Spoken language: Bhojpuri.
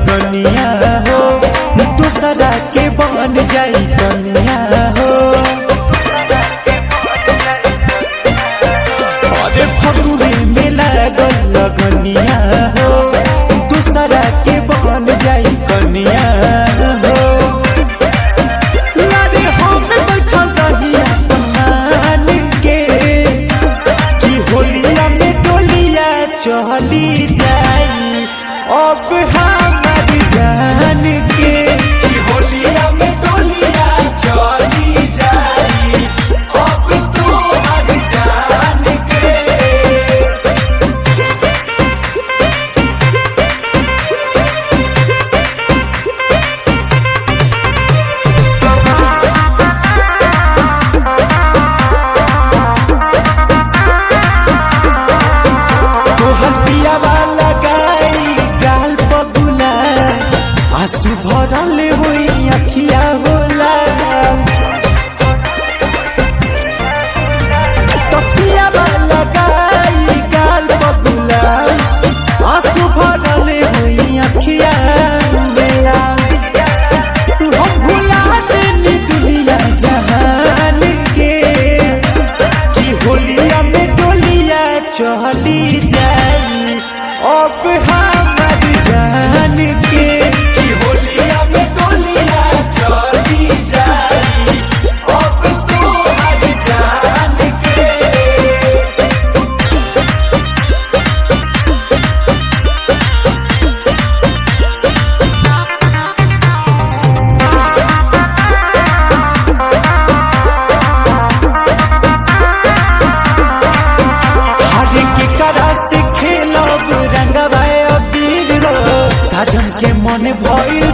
लगनिया हो दूसरा के बन जाई कनिया हो। अरे फगुए में लागल लगनिया हो दूसरा के बन जाई कनिया हो। अरे हम बैठल रहिया मान के कि होलिया में डोलिया चली जाई अब हमार जान के कि होलिया में डोलिया चली जाई अब तोहर जान के। तोहर पिया वाला गाई गाल बबुला आंसू भरल हुई अखिया होला। तो पिया वाला गाई गाल बबुला आंसू भरल हुई अखिया मेरा। हम भुला देनी दुनिया जहान के कि होलिया में डोलिया चली जाई अब हमार जान के कि होलिया में डोलिया चली जाई अब तोहर जान के। हरे के करा से खेलब रंगवा अबीर हो साजन के मन भइल